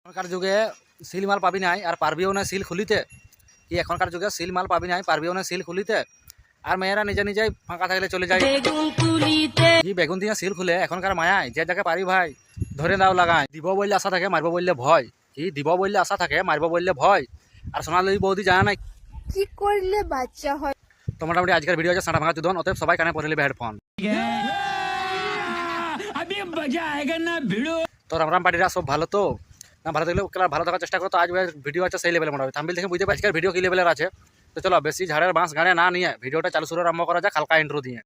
এখনকার যুগে সিল মাল পাবি নাই আর পারবিও না সিল খুলিতে। কি এখনকার যুগে সিল মাল পাবি নাই পারবিও না সিল খুলিতে। আর মেয়েরা নিজে নিজেই ফাঁকা থাকলে চলে যায় কি বেগুন দিয়ে সিল খুলে। এখনকার মায়ায় যে জায়গায় পারি ভাই ধরে দাও লাগায়। দিব বললে আশা থাকে, মারবো বললে ভয়। কি দিব বললে আশা থাকে, মারবো বললে ভয়। আর সোনালি বৌদি জানা নাই কি করলে বাচ্চা হয়। তো মোটামুটি আজকের ভিডিও আছে সাঁটা ভাঙা চুদন। অতএব সবাই কানে পরে নেবে হেডফোন। তো রামরাম পার্টিরা সব ভালো তো না? ভালো থাকলে ভালো থাকার চেষ্টা করো। তো আজ ভিডিও আছে সেই লেভেলে মোটামুটি থাম্বনেল দেখে বুঝতে পারছি আজকের ভিডিও কি লেভেলের আছে। তো চলো বেশি ঝাড়ের বাঁশ গাড়ে না নিয়ে ভিডিওটা চালু শুরু আরম্ভ করা যাক হালকা ইন্ট্রো দিয়ে।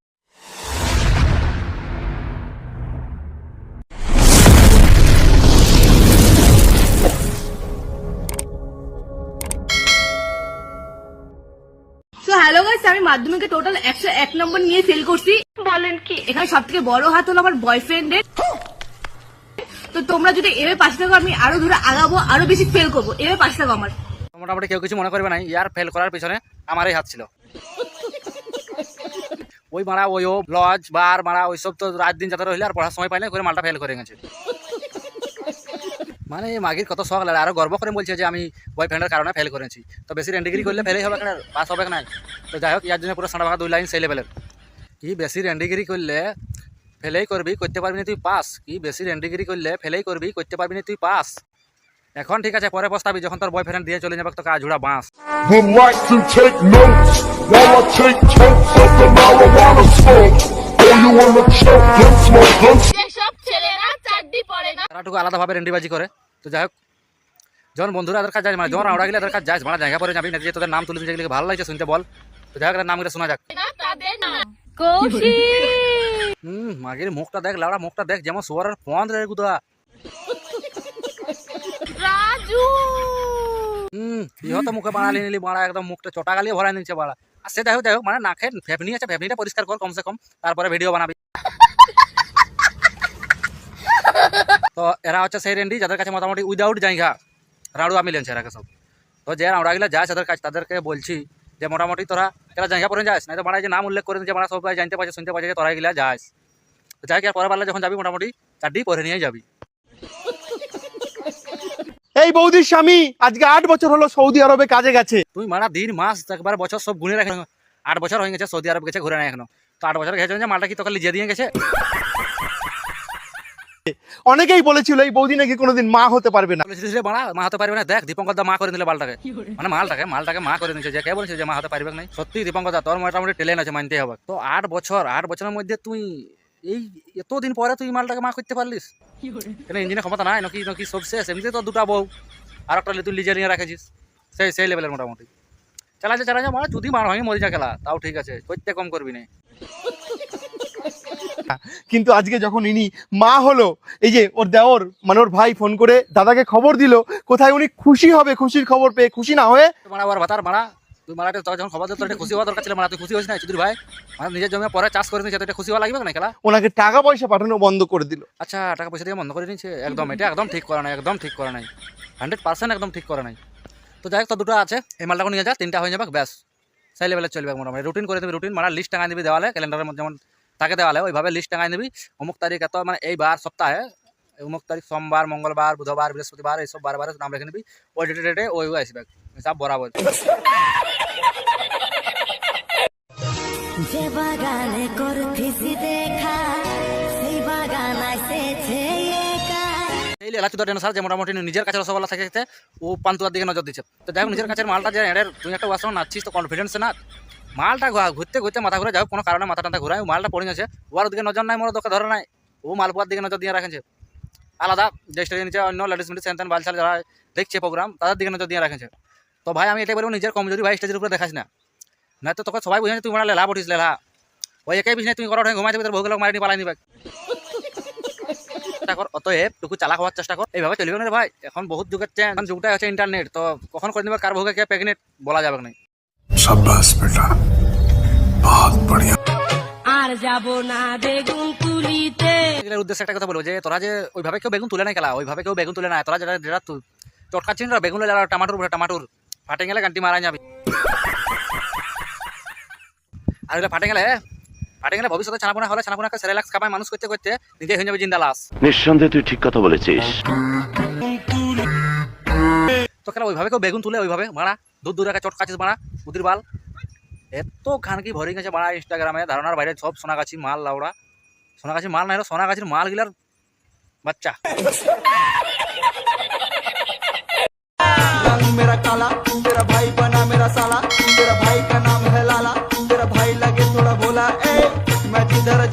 হ্যালো গাইস, আমি মাধ্যমিকে টোটাল 101 নম্বর নিয়ে ফেল করছি। বলেন কি? এখানে সবথেকে বড় হাত হলো আমার বয়ফ্রেন্ডের। তো তোমরা যদি এভাবে পাশে থাকো আমি আরো দূরে আগাবো, আরো বেশি ফেল করবো। এভাবে পাশে থাকো আমার। মোটামুটি কেউ কিছু মনে করবে না, ইয়ার ফেল করার পিছনে আমারই হাত ছিল। ওই মারা ওই লজ বার মারা ওইসব তো রাত দিন যাতে রইলে আর পড়ার সময় পাইলে করে মালটা ফেল করে গেছে। মানে মাগির কত শখ লাগে, আরো গর্ব করে বলছে যে আমি বয়ফ্রেন্ডের কারণে ফেল করেছি। তো বেশি রেন্ডিগিরি করলে ফেলেই হবে, পাস হবে না। তো যাই হোক, ইয়ার জন্য পুরো সাঁটা ভাঙা 2 লাইন সেই লেভেলের। কি বেশি রেন্ডিগিরি করলে ফেলেই করবি, করতে পারবি না তুই পাস। কি বেশি রেন্ডিগিরি করলে ফেলেই করবি, করতে পারবি না তুই পাস। এখন ঠিক আছে, পরে পস্তাবি যখন তোর বয়ফ্রেন্ড দিয়ে চলে যাবে তো কাজুড়া বাঁশ। Would like to take notes while I take totes of the marijuana smoke. Throw you in the choke, gun smoke, gun smoke. যেসব ছেলেরা চাড্ডি পরে না তারাটুকু আলাদাভাবে রেন্ডিবাজি করে। তো যাই হোক, যখন বন্ধুরা এদের কাজ যায়, মানে যখন আমরা গেলে এদের কাজ যায়, মানে জায়গা পরে যাবি না যে তোদের নাম তুলে যেগুলো ভালো লাগছে শুনতে বল। তো যাই হোক, নামগুলো শোনা যাক। তাদের নাম কৌশিক। মাগির মুখটা দেখ, লাউড়া মুখটা দেখ, যেমন শুয়ারের ফোন রে গুদা। রাজু ইহতো মুখে বাড়ালি নিলি বাড়া, একদম মুখটা চটা গালিয়ে ভরাই নিচ্ছে বাড়া। আর সে যাই হোক মানে নাকের ফেফনি আছে, ফেফনিটা পরিষ্কার কর কমসে কম, তারপরে ভিডিও বানাবি। তো এরা হচ্ছে সেই রেন্ডি যাদের কাছে মোটামুটি উইদাউট জায়গা রাউড়া মিলেছে এরাকে সব। তো যে রাউড়া গেলে যায় তাদের কাছে, তাদেরকে বলছি যে মোটামুটি তোরা এরা জায়গা পরে যাস না, তো বাড়ায় যে নাম উল্লেখ করে যে বাড়া সবাই জানতে পারছে শুনতে পারছে যে তোরা গেলে যাস। তো যাই কি আর পরের বেলা যখন যাবি মোটামুটি চারটি পরে নিয়ে যাবি। এই বৌদির স্বামী আজকে 8 বছর হলো সৌদি আরবে কাজে গেছে। তুই মারা দিন মাস একবার বছর সব গুনে রাখে। 8 বছর হয়ে গেছে সৌদি আরব গেছে, ঘুরে নাই এখনো। তো 8 বছর গেছে যে মালটা কি তোকে লিজে দিয়ে গেছে? অনেকেই বলেছিল এই বৌদি নাকি কোনোদিন মা হতে পারবে না। বলেছিস রে বাড়া মা হতে পারবে না? দেখ দীপঙ্কর দা মা করে দিলে বালটাকে, মানে মালটাকে মা করে দিয়েছে। যে কে বলেছে যে মা হতে পারবে নাই? সত্যি দীপঙ্কর দা তোর মোটামুটি ট্যালেন্ট আছে, মানতে হবে। তো 8 বছরের মধ্যে তুই এই এতদিন পরে তুই মালটাকে মা করতে পারলিস? কেন ইঞ্জিনের ক্ষমতা নাই নাকি? নাকি সব শেষ? এমনিতে তো 2টা বউ আর একটা তুই লিজে নিয়ে রাখেছিস। সেই লেভেলের মোটামুটি চালা যা মানে যদি মার ভাঙি মরি যা খেলা, তাও ঠিক আছে, করতে কম করবি না। কিন্তু আজকে যখন ইনি মা হলো, এই যে ওর দেওর মানে ওর ভাই ফোন করে দাদাকে খবর দিল, কোথায় উনি খুশি হবে, খুশির খবর পেয়ে খুশি না হয়ে মারা ওর ভাতার মারা তুই মারাতে তোর যখন খবর দিল তোর খুশি হওয়া দরকার ছিল। মারা তুই খুশি হয়েছিস না চুদির ভাই? মানে নিজের জমি পরে চাষ করে নিয়েছে, তো এটা খুশি হওয়া লাগবে না খেলা? ওনাকে টাকা পয়সা পাঠানো বন্ধ করে দিল। আচ্ছা, টাকা পয়সা দিয়ে বন্ধ করে নিয়েছে? একদম এটা একদম ঠিক করা নাই, একদম ঠিক করা নাই, 100% একদম ঠিক করা নাই। তো যাই হোক, তো 2টা আছে, এই মালটাকে নিয়ে যা, 3টা হয়ে যাবে ব্যাস, সেই লেভেলে চলবে মোটামুটি। রুটিন করে দিবি, রুটিন মানে লিস্ট টাঙাই দিবি দেওয়ালে, ক্যালেন্ডারের মধ্যে যেমন তাকে দেওয়ালে ওইভাবে লিস্ট টাঙাই দিবি। অমুক তারিখ এত মানে এই বার সপ্তাহে অমুক তারিখ সোমবার, মঙ্গলবার, বুধবার, বৃহস্পতিবার, এইসব বারে নাম রেখে নিবি। ওই ডেটে ওই আসবে সব বরাবর। যে বাগানে করতেছি দেখা সেই বাগান আসেছে একা। এই এলাচি তো ডেনোসার যে মোটামুটি নিজের কাছে রসগোল্লা থাকে ও পান্তুয়ার দিকে নজর দিচ্ছে। তো যাই হোক, নিজের কাছের মালটা যে এর তুই একটা ওয়াশন নাচ্ছিস তো কনফিডেন্স না, মালটা ঘুরতে মাথা ঘুরে যাও, কোনো কারণে মাথা টাথা ঘুরায় মালটা পড়ে গেছে। ওর দিকে নজর নাই, মোর দোকে ধরে নাই, ও মালপুয়ার দিকে নজর দিয়ে রাখেছে। আলাদা যে স্টেজের নিচে অন্য লেডিস মিডিস সেন্টার বালছাল যারা দেখছে প্রোগ্রাম তাদের দিকে নজর দিয়ে রাখেছে। তো ভাই আমি এটাই বলবো, নিজের কমজোরি ভাই স্টেজের উপরে দেখাস না, না তো তোকে সবাই বুঝে তুই মানে লেলা পড়িস লেলা। ওই একই বিষ তুমি করো ঘুমাই দেবে, তোর ভোগ লোক মারি পালাই নিবে। অতএব টুকু চালাক হওয়ার চেষ্টা কর, এইভাবে চলবে না রে ভাই। এখন বহুত যুগের চেঞ্জ, যুগটাই হচ্ছে ইন্টারনেট। তো কখন করে নেবে কার ভোগে কে প্রেগনেন্ট বলা যাবে না। शाबाश बेटा, बहुत बढ़िया। আর যাব না বেগুন তুলিতে। এর উদ্দেশ্যে একটা কথা বলবো যে তোরা যে ওইভাবে কেউ বেগুন তুলে নাই খেলা, ওইভাবে কেউ বেগুন তুলে নাই। তোরা যেটা যেটা চটকাচ্ছিস না বেগুন লেলা, টমাটোর ফাটে গেলে গান্টি মারা যাবি। আর ফাটে গেলে ভবিষ্যতে ছানাপোনা হলে ছানাপোনাকে সেরেলাক্স খাবায় মানুষ করতে করতে নিজে হয়ে যাবে জিন্দা লাশ। নিঃসন্দেহে তুই ঠিক কথা বলেছিস। তো কেন ওইভাবে কেউ বেগুন তুলে ওইভাবে মারা দূর একটা চট কাছিস মারা বুদির বাল এত খানকি ভরে গেছে মারা ইনস্টাগ্রামে ধারণার বাইরে সব সোনাগাছি মাল লাউড়া সোনাগাছি মাল নাই সোনাগাছির মাল গিলার বাচ্চা रंग मेरा काला, मेरा भाई बना मेरा साला।